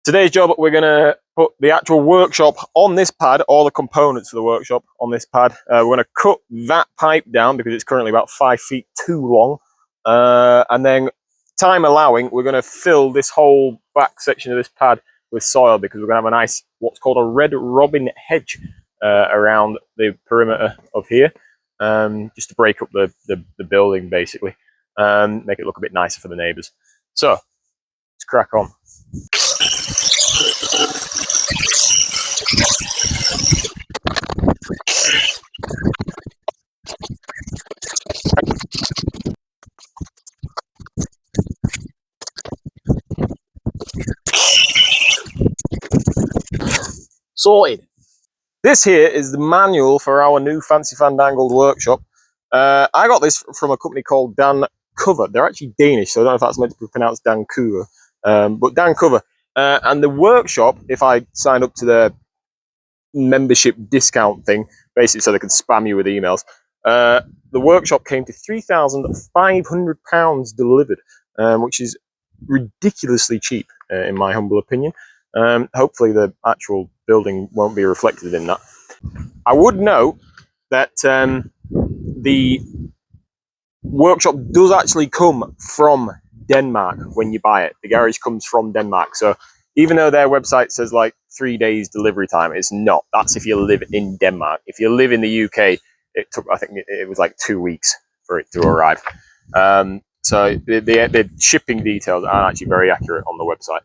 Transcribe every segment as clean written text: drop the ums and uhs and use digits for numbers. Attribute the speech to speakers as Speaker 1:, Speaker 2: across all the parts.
Speaker 1: Today's job, we're going to put the actual workshop on this pad, all the components for the workshop on this pad. We're going to cut that pipe down because it's currently about 5 feet too long. And then, time allowing, we're going to fill this whole back section of this pad with soil because we're going to have a nice, what's called a red robin hedge around the perimeter of here, just to break up the building, basically, make it look a bit nicer for the neighbours. So, let's crack on. Sorted. This here is the manual for our new fancy fandangled workshop. I got this from a company called Dancover. They're actually Danish, so I don't know if that's meant to be pronounced Dancover, but Dancover. And the workshop, if I signed up to their membership discount thing, basically so they could spam you with emails, the workshop came to £3,500 delivered, which is ridiculously cheap, in my humble opinion. Hopefully the actual building won't be reflected in that. I would note that the workshop does actually come from Denmark when you buy it. The garage comes from Denmark. So even though their website says like 3 days delivery time, it's not. That's if you live in Denmark. If you live in the UK, it took, I think it was like 2 weeks for it to arrive. So the shipping details aren't actually very accurate on the website.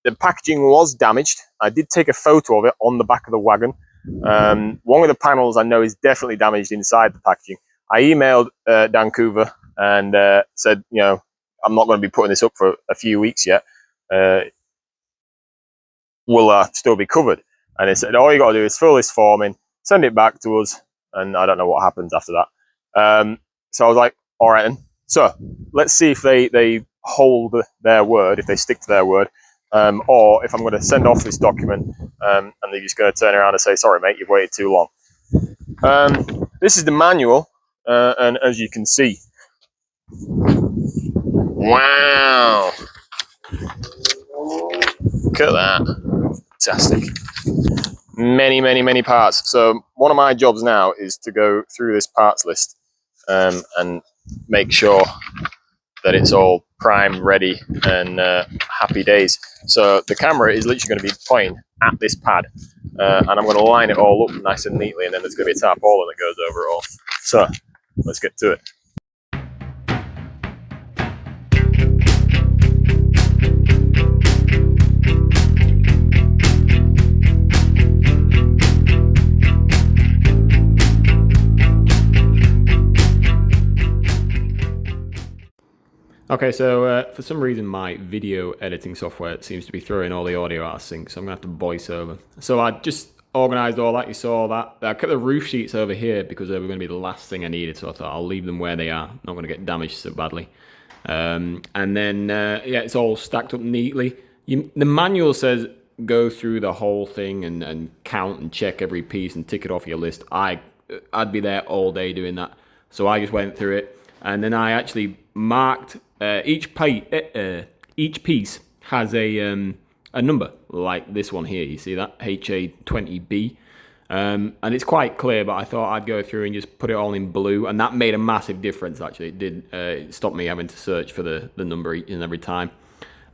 Speaker 1: The packaging was damaged. I did take a photo of it on the back of the wagon. One of the panels I know is definitely damaged inside the packaging. I emailed Dancover and said, you know, I'm not going to be putting this up for a few weeks yet. Will still be covered? And they said, all you got to do is fill this form in, send it back to us, and I don't know what happens after that. So I was like, all right then. So let's see if they hold their word, if they stick to their word. Or if I'm going to send off this document and they're just going to turn around and say, sorry, mate, you've waited too long. This is the manual, and as you can see, wow, look at that, fantastic. Many parts. So one of my jobs now is to go through this parts list and make sure that it's all prime, ready, and happy days. So the camera is literally going to be pointing at this pad, and I'm going to line it all up nice and neatly, and then there's going to be a tarpaulin that goes over it all. So let's get to it. Okay, so for some reason my video editing software seems to be throwing all the audio out of sync, so I'm going to have to voice over. So I just organised all that, you saw that. I kept the roof sheets over here because they were going to be the last thing I needed, so I thought I'll leave them where they are, not going to get damaged so badly. And then, yeah, it's all stacked up neatly. The manual says go through the whole thing and count and check every piece and tick it off your list. I'd be there all day doing that. So I just went through it, and then I actually marked each piece has a number, like this one here. You see that HA20B, and it's quite clear. But I thought I'd go through and just put it all in blue, and that made a massive difference. Actually, it did. It stopped me having to search for the number each and every time.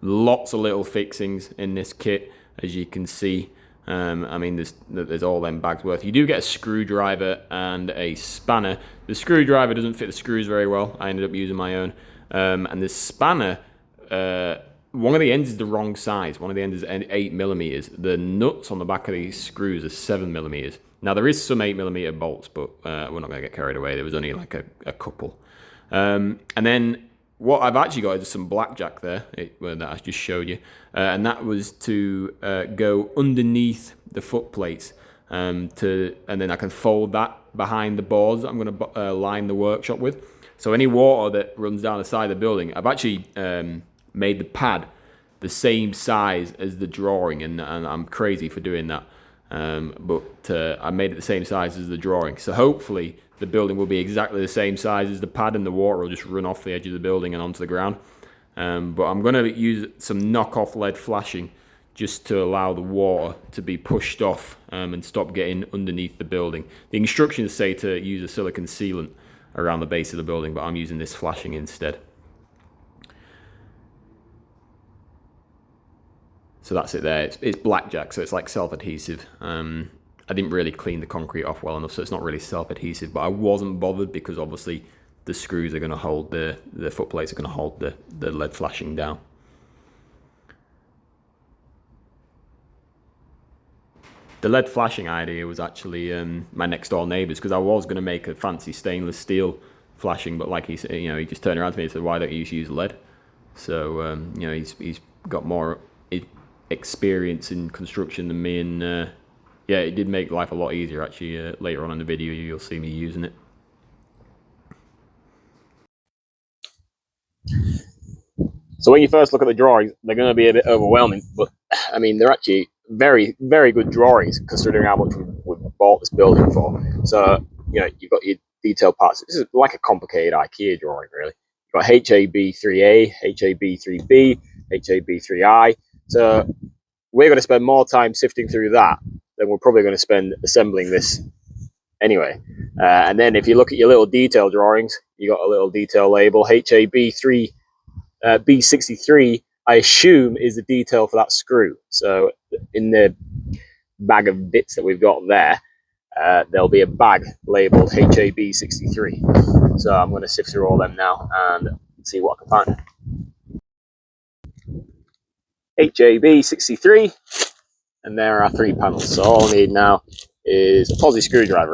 Speaker 1: Lots of little fixings in this kit, as you can see. I mean, there's all them bags worth. You do get a screwdriver and a spanner. The screwdriver doesn't fit the screws very well. I ended up using my own. And the spanner, one of the ends is the wrong size. One of the ends is 8mm. The nuts on the back of these screws are 7mm. Now, there is some 8mm bolts, but we're not going to get carried away. There was only like a couple. And then what I've actually got is some blackjack there, that I just showed you. And that was to go underneath the footplates. And then I can fold that behind the boards that I'm going to line the workshop with. So any water that runs down the side of the building, I've actually made the pad the same size as the drawing, and I'm crazy for doing that. But I made it the same size as the drawing. So hopefully the building will be exactly the same size as the pad, and the water will just run off the edge of the building and onto the ground. but I'm going to use some knockoff lead flashing just to allow the water to be pushed off and stop getting underneath the building. The instructions say to use a silicone sealant around the base of the building, but I'm using this flashing instead. So that's it there. It's blackjack, so it's like self-adhesive. I didn't really clean the concrete off well enough, so it's not really self-adhesive, but I wasn't bothered because obviously the screws are going to hold the foot plates are going to hold the lead flashing down. The lead flashing idea was actually my next door neighbours, because I was going to make a fancy stainless steel flashing, but like he said, he just turned around to me and said, "Why don't you just use lead?" So he's got more experience in construction than me, and yeah, it did make life a lot easier actually. Later on in the video you'll see me using it. So when you first look at the drawings, they're going to be a bit overwhelming, but I mean, they're actually very, very good drawings considering how much we bought this building for. So, you've got your detailed parts. This is like a complicated IKEA drawing, really. You've got HAB3A, HAB3B, HAB3I. So we're going to spend more time sifting through that than we're probably going to spend assembling this anyway. And then if you look at your little detail drawings, you got a little detail label, HAB3 B63, I assume, is the detail for that screw. So in the bag of bits that we've got there, there'll be a bag labelled HAB63. So I'm going to sift through all them now and see what I can find. HAB63, and there are 3 panels. So all I need now is a Aussie screwdriver.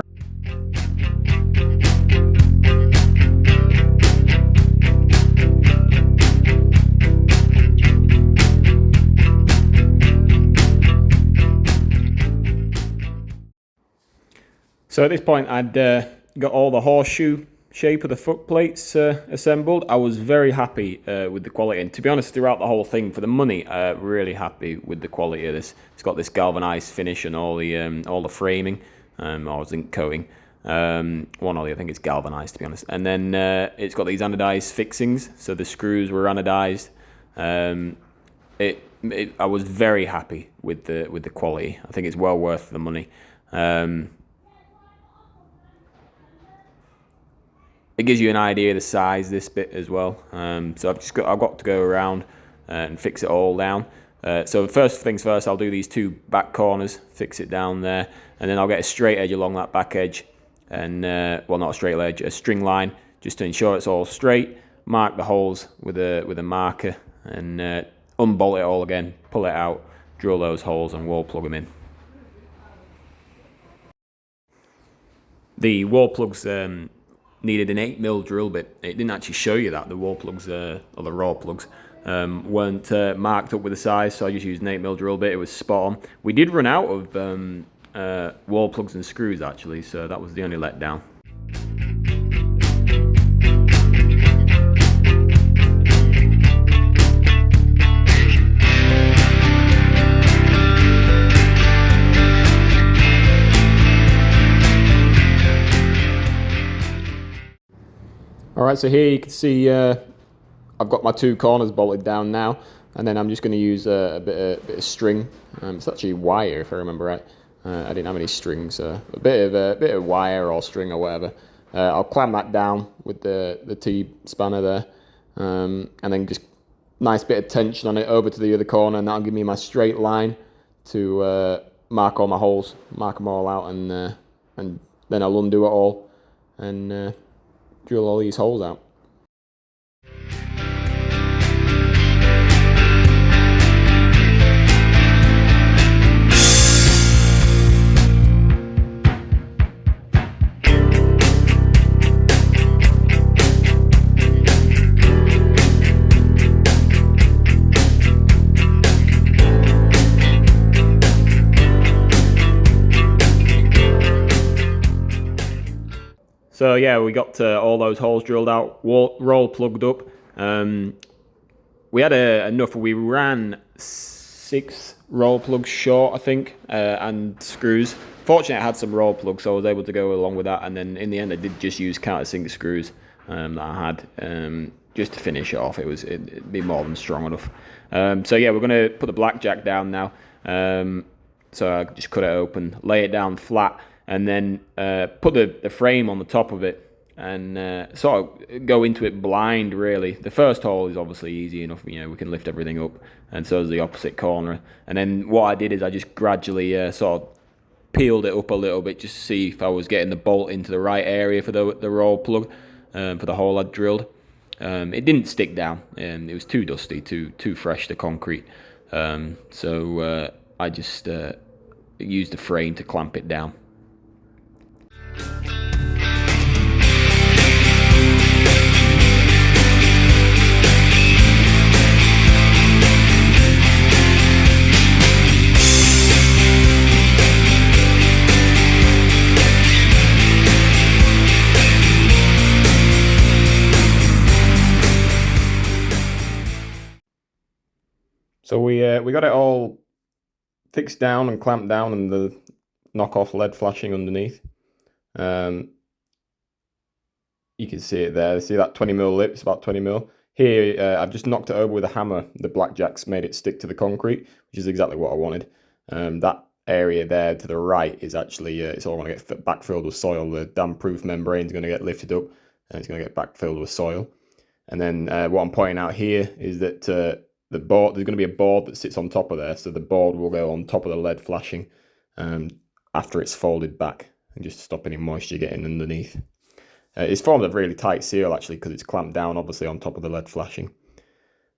Speaker 1: So at this point, I'd got all the horseshoe shape of the foot plates assembled. I was very happy with the quality, and to be honest, throughout the whole thing, for the money, really happy with the quality of this. It's got this galvanized finish and all the framing, or zinc coating. One or the other, I think it's galvanized, to be honest. And then it's got these anodized fixings, so the screws were anodized. I was very happy with the quality. I think it's well worth the money. It gives you an idea of the size of this bit as well. So I've got to go around and fix it all down. So first things first, I'll do these 2 back corners, fix it down there, and then I'll get a straight edge along that back edge, and well, not a straight edge, a string line, just to ensure it's all straight. Mark the holes with a marker, and unbolt it all again, pull it out, drill those holes, and wall plug them in. The wall plugs needed an 8mm drill bit. It didn't actually show you that the wall plugs or the raw plugs weren't marked up with the size, so I just used an 8mm drill bit. It was spot on. We did run out of wall plugs and screws actually, so that was the only letdown. Alright, so here you can see I've got my 2 corners bolted down now, and then I'm just going to use a bit of string. It's actually wire, if I remember right. I didn't have any strings, so a bit of wire or string or whatever. I'll clamp that down with the T-spanner there, and then just nice bit of tension on it over to the other corner, and that'll give me my straight line to mark all my holes, mark them all out, and then I'll undo it all and drill all these holes out. So yeah, we got all those holes drilled out, roll plugged up. We had enough. We ran 6 roll plugs short, I think, and screws. Fortunately, I had some roll plugs, so I was able to go along with that. And then in the end, I did just use countersink screws that I had, just to finish it off. It'd be more than strong enough. So yeah, we're going to put the blackjack down now. So I just cut it open, lay it down flat, and then put the frame on the top of it, and sort of go into it blind, really. The first hole is obviously easy enough, we can lift everything up, and so is the opposite corner. And then what I did is I just gradually sort of peeled it up a little bit, just to see if I was getting the bolt into the right area for the roll plug, for the hole I'd drilled. It didn't stick down, it was too dusty, too fresh, the concrete. So I just used the frame to clamp it down. So we got it all fixed down and clamped down, and the knockoff LED flashing underneath. You can see it there. See that 20mm lip? It's about 20mm. Here, I've just knocked it over with a hammer. The blackjack's made it stick to the concrete, which is exactly what I wanted. That area there to the right is actually, it's all going to get backfilled with soil. The damp-proof membrane is going to get lifted up, and it's going to get backfilled with soil. And then what I'm pointing out here is that the board, there's going to be a board that sits on top of there, so the board will go on top of the LED flashing after it's folded back, and just to stop any moisture getting underneath. It's formed a really tight seal actually, because it's clamped down obviously on top of the LED flashing.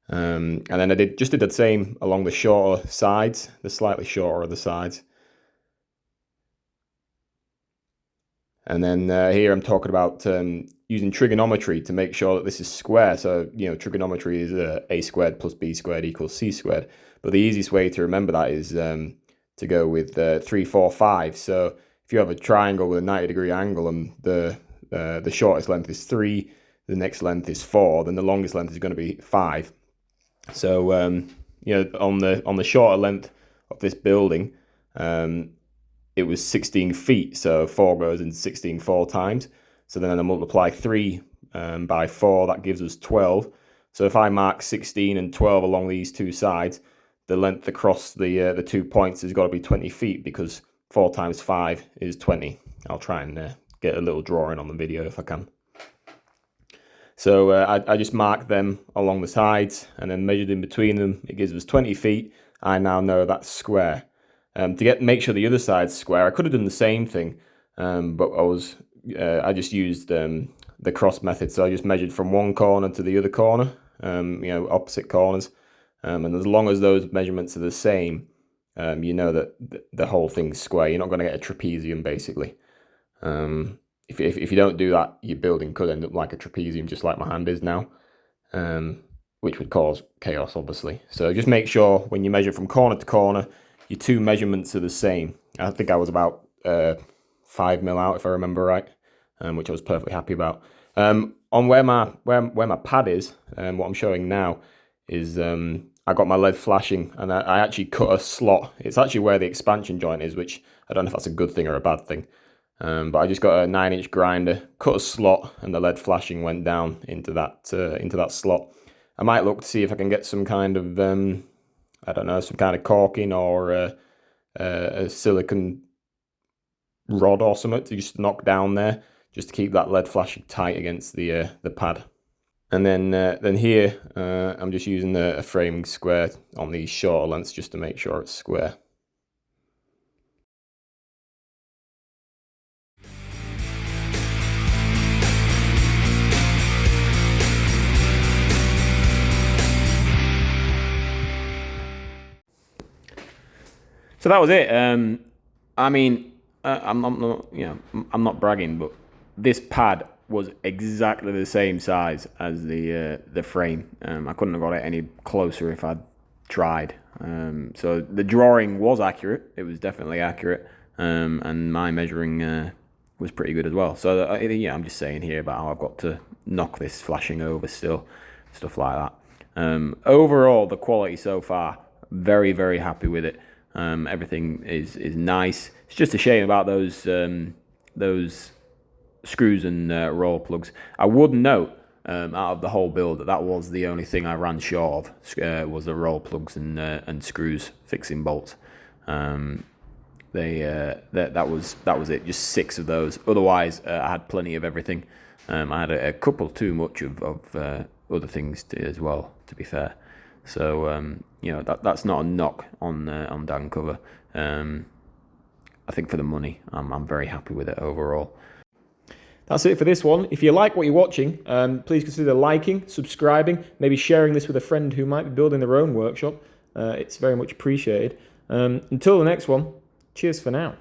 Speaker 1: And then I did the same along the shorter sides, the slightly shorter of the sides. And then here I'm talking about using trigonometry to make sure that this is square. So, trigonometry is a squared plus b squared equals c squared. But the easiest way to remember that is to go with 3, 4, 5. So if you have a triangle with a 90-degree angle and the shortest length is 3, the next length is 4, then the longest length is going to be 5. So, on the shorter length of this building, it was 16 feet, so 4 goes into 16 4 times. So then I multiply 3 by 4, that gives us 12. So if I mark 16 and 12 along these two sides, the length across the 2 points has got to be 20 feet, because 4 times 5 is 20. I'll try and get a little drawing on the video if I can. So I just marked them along the sides and then measured in between them. It gives us 20 feet. I now know that's square. To make sure the other side's square, I could have done the same thing, but I just used the cross method. So I just measured from one corner to the other corner, opposite corners, and as long as those measurements are the same, you know that the whole thing's square. You're not going to get a trapezium, basically. If you don't do that, your building could end up like a trapezium, just like my hand is now, which would cause chaos, obviously. So just make sure when you measure from corner to corner, your two measurements are the same. I think I was about 5 mil out, if I remember right, which I was perfectly happy about. On where my pad is, what I'm showing now is I got my LED flashing, and I actually cut a slot. It's actually where the expansion joint is, which I don't know if that's a good thing or a bad thing. But I just got a 9-inch grinder, cut a slot, and the LED flashing went down into that slot. I might look to see if I can get some kind of I don't know, some kind of caulking or a silicon rod or something to just knock down there, just to keep that LED flashing tight against the pad. And then here I'm just using a framing square on these shorter lengths just to make sure it's square. So that was it. I mean, I'm not bragging, but this pad was exactly the same size as the frame. I couldn't have got it any closer if I'd tried. So the drawing was accurate. It was definitely accurate, and my measuring was pretty good as well. So I'm just saying here about how I've got to knock this flashing over still, stuff like that. Overall, the quality so far, very, very happy with it. Everything is nice. It's just a shame about those screws and roll plugs. I would note out of the whole build, that was the only thing I ran short of, was the roll plugs and screws fixing bolts. That was it, just 6 of those. Otherwise, I had plenty of everything. I had a couple too much of other things as well, to be fair. So you know, that's not a knock on Dancover. I think for the money, I'm very happy with it overall. That's it for this one. If you like what you're watching, please consider liking, subscribing, maybe sharing this with a friend who might be building their own workshop. It's very much appreciated. Until the next one, cheers for now.